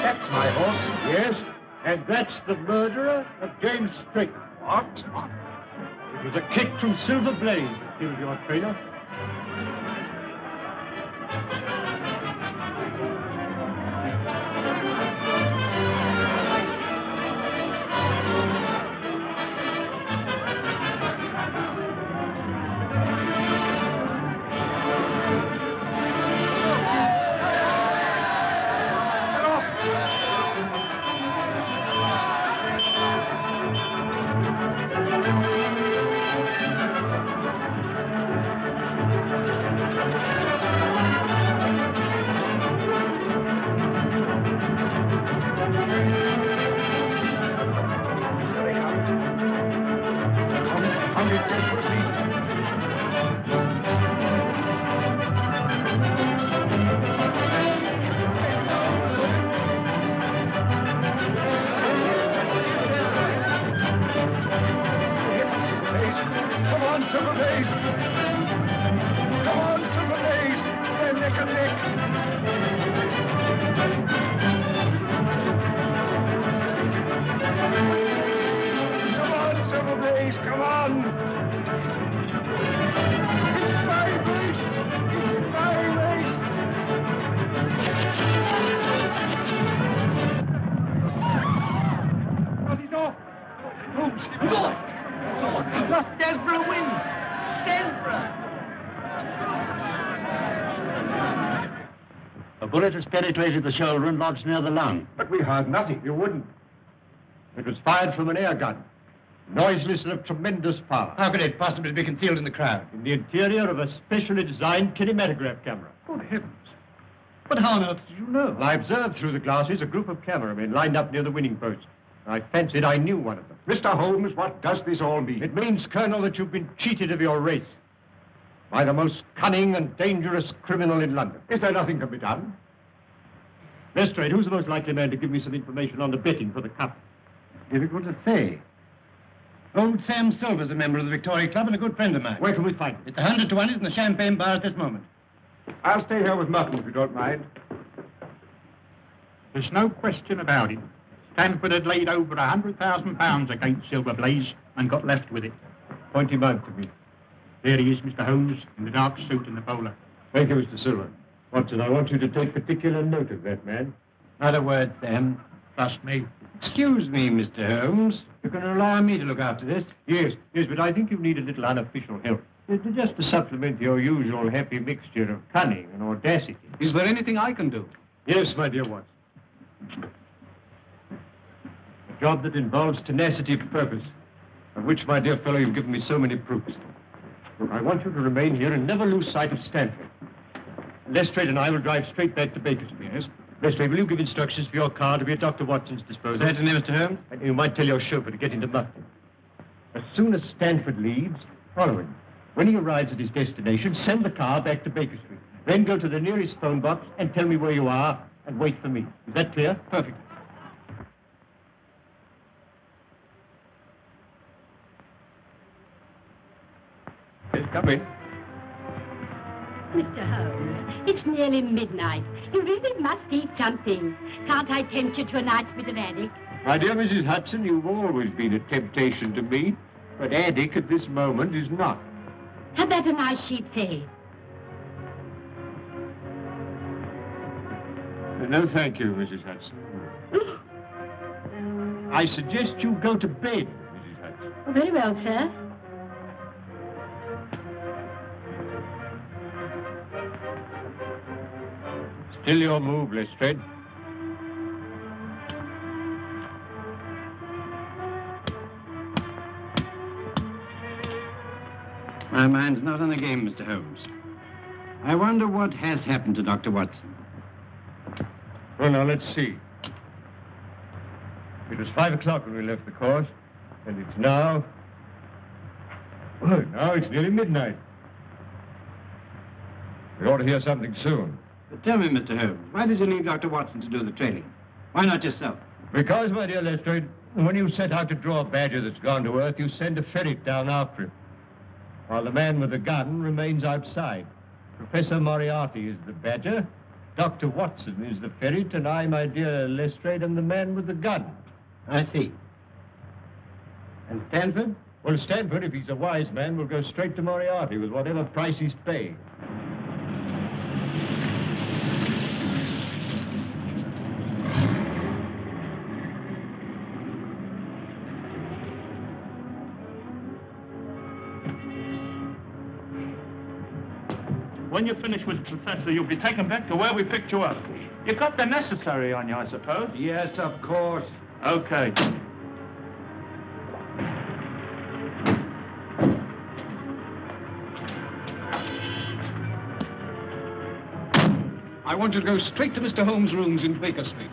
That's my horse. Yes, and that's the murderer of James Strait. What? It was a kick from Silver Blaze that killed your trainer. A bullet has penetrated the shoulder and lodged near the lung. But we heard nothing. You wouldn't. It was fired from an air gun. Noiseless and of tremendous power. How could it possibly be concealed in the crowd? In the interior of a specially designed kinematograph camera. Good heavens. But how on earth did you know? Well, I observed through the glasses a group of cameramen lined up near the winning post. I fancied I knew one of them. Mr. Holmes, what does this all mean? It means, Colonel, that you've been cheated of your race by the most cunning and dangerous criminal in London. Is there nothing to be done? Lestrade, who's the most likely man to give me some information on the betting for the cup? Difficult to say. Old Sam Silver's a member of the Victoria Club and a good friend of mine. Where can we find him? It's 100 to 1. He's in the Champagne Bar at this moment. I'll stay here with Merton, if you don't mind. There's no question about it. Stanford had laid over £100,000 against Silver Blaze and got left with it. Point him out to me. There he is, Mr. Holmes, in the dark suit and the bowler. Thank you, Mr. Silver. Watson, I want you to take particular note of that man. Not a word, Sam. Trust me. Excuse me, Mr. Holmes. You can rely on me to look after this. Yes, but I think you need a little unofficial help. Just to supplement your usual happy mixture of cunning and audacity. Is there anything I can do? Yes, my dear Watson. A job that involves tenacity of purpose, of which, my dear fellow, you've given me so many proofs. Look, I want you to remain here and never lose sight of Stanford. Lestrade and I will drive straight back to Bakersfield. Yes? Lestrade, will you give instructions for your car to be at Dr. Watson's disposal? Certainly, Mr. Holmes. And you might tell your chauffeur to get into Mufton. As soon as Stanford leaves, follow him. When he arrives at his destination, send the car back to Baker Street. Then go to the nearest phone box and tell me where you are and wait for me. Is that clear? Perfect. Yes, come in. Mr. Holmes, it's nearly midnight. You really must eat something. Can't I tempt you to a night's bit of haddock? My dear Mrs. Hudson, you've always been a temptation to me, but haddock at this moment is not. How about a nice sheep's head? No, thank you, Mrs. Hudson. I suggest you go to bed, Mrs. Hudson. Oh, very well, sir. Still your move, Lestrade. My mind's not on the game, Mr. Holmes. I wonder what has happened to Dr. Watson. Well, now, let's see. It was 5 o'clock when we left the course, and it's now... Well, now it's nearly midnight. We ought to hear something soon. But tell me, Mr. Holmes, why did you leave Dr. Watson to do the trailing? Why not yourself? Because, my dear Lestrade, when you set out to draw a badger that's gone to earth, you send a ferret down after him, while the man with the gun remains outside. Professor Moriarty is the badger, Dr. Watson is the ferret, and I, my dear Lestrade, am the man with the gun. I see. And Stanford? Well, Stanford, if he's a wise man, will go straight to Moriarty with whatever price he's paying. When you finish with the professor, you'll be taken back to where we picked you up. You got the necessary on you, I suppose? Yes, of course. Okay. I want you to go straight to Mr. Holmes' rooms in Baker Street.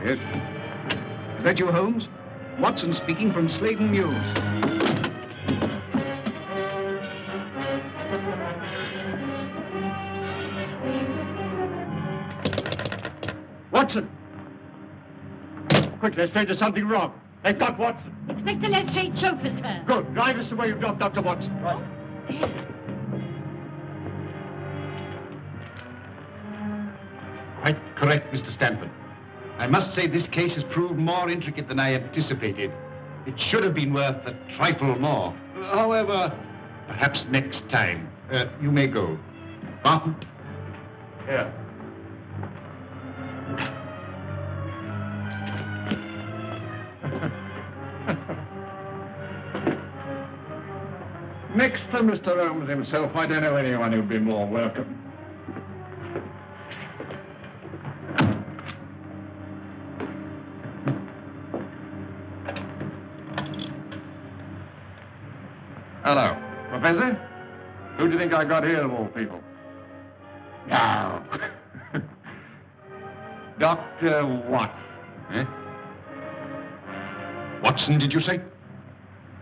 Yes? Is that you, Holmes? Watson speaking from Sladen Mills. Watson! Quick, Lestrade, there's something wrong. They've got Watson. Inspector Lestrade chauffeur, sir. Good. Drive us to where you dropped Dr. Watson. Right. Quite correct, Mr. Stanford. I must say this case has proved more intricate than I anticipated. It should have been worth a trifle more. However, perhaps next time. You may go. Barton? Here. Next to Mr. Holmes himself, I don't know anyone who'd be more welcome. Hello. Professor? Who do you think I got here, of all people? No. Dr. Watson. Eh? Watson, did you say?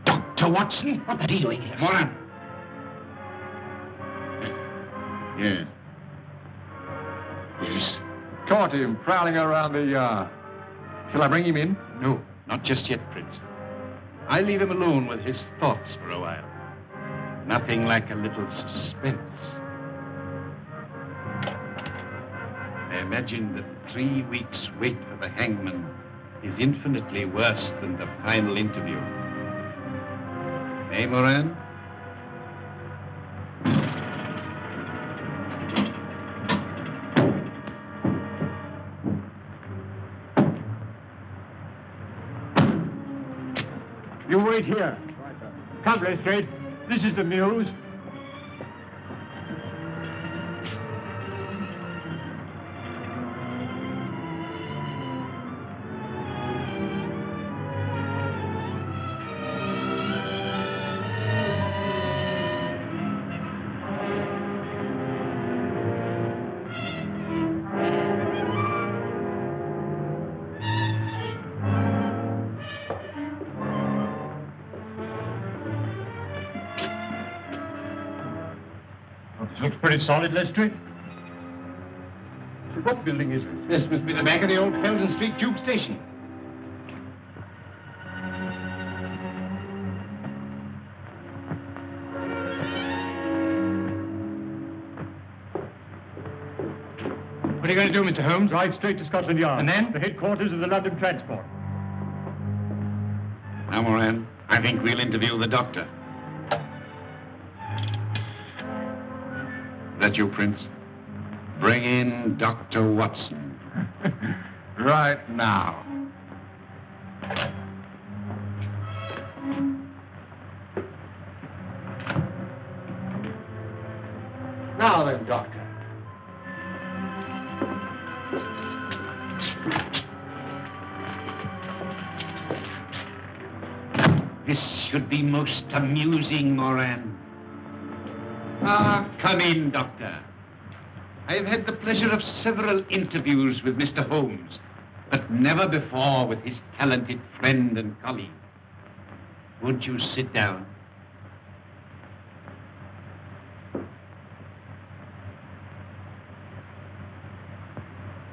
Dr. Watson? What are you doing here? Come on. Yes. Yes. Caught him prowling around the yard. Shall I bring him in? No, not just yet, Prince. I leave him alone with his thoughts for a while. Nothing like a little suspense. I imagine that 3 weeks' wait for the hangman is infinitely worse than the final interview. Eh, Moran? You wait here. Come, Lestrade. This is the Mills. Looks pretty solid, Lestrade. What building is this? This must be the back of the old Felden Street Tube Station. What are you going to do, Mr. Holmes? Drive straight to Scotland Yard. And then? The headquarters of the London Transport. Now, Moran, I think we'll interview the doctor. That you, Prince? Bring in Dr. Watson. Right now. Now then, Doctor. This should be most amusing, Moran. Ah, come in, Doctor. I have had the pleasure of several interviews with Mr. Holmes, but never before with his talented friend and colleague. Won't you sit down?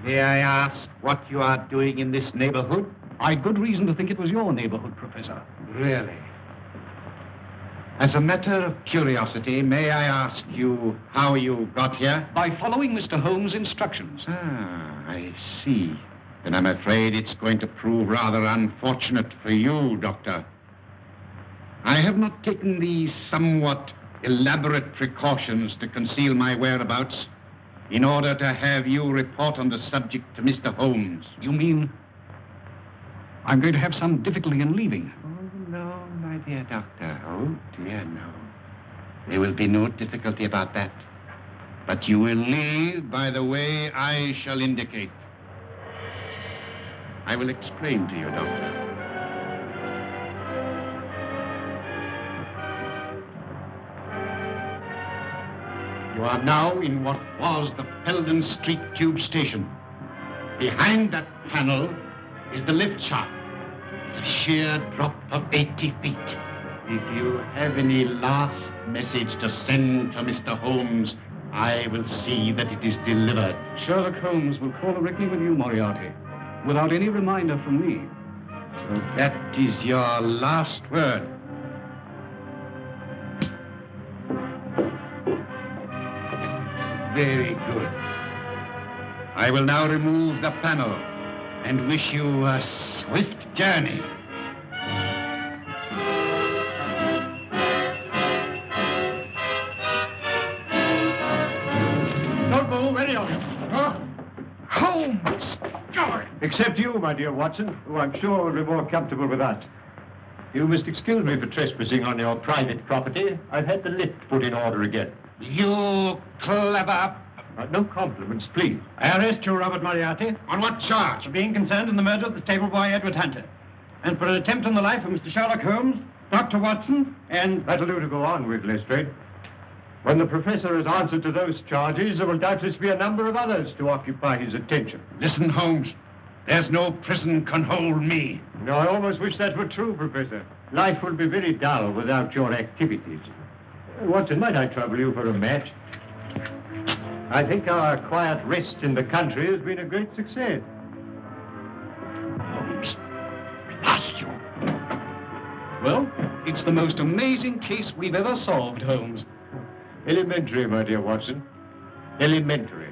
May I ask what you are doing in this neighborhood? I'd good reason to think it was your neighborhood, Professor. Really? As a matter of curiosity, may I ask you how you got here? By following Mr. Holmes' instructions. Ah, I see. Then I'm afraid it's going to prove rather unfortunate for you, Doctor. I have not taken these somewhat elaborate precautions to conceal my whereabouts in order to have you report on the subject to Mr. Holmes. You mean I'm going to have some difficulty in leaving? Oh, no, my dear Doctor. Oh, dear, no. There will be no difficulty about that. But you will leave by the way I shall indicate. I will explain to you, Doctor. You are now in what was the Peldon Street Tube Station. Behind that panel is the lift shaft. It's a sheer drop of 80 feet. If you have any last message to send to Mr. Holmes, I will see that it is delivered. Sherlock Holmes will call a reckoning with you, Moriarty, without any reminder from me. So that is your last word. Very good. I will now remove the panel and wish you a swift journey. Don't move, any of you. Holmes! Except you, my dear Watson, who I'm sure will be more comfortable with us. You must excuse me for trespassing on your private property. I've had the lift put in order again. You clever... No compliments, please. I arrest you, Robert Moriarty. On what charge? For being concerned in the murder of the stable boy, Edward Hunter. And for an attempt on the life of Mr. Sherlock Holmes, Dr. Watson, and... That'll do to go on with, Lestrade. When the professor has answered to those charges, there will doubtless be a number of others to occupy his attention. Listen, Holmes. There's no prison can hold me. No, I almost wish that were true, Professor. Life would be very dull without your activities. Watson, might I trouble you for a match? I think our quiet rest in the country has been a great success. Holmes, blast you. Well, it's the most amazing case we've ever solved, Holmes. Elementary, my dear Watson. Elementary.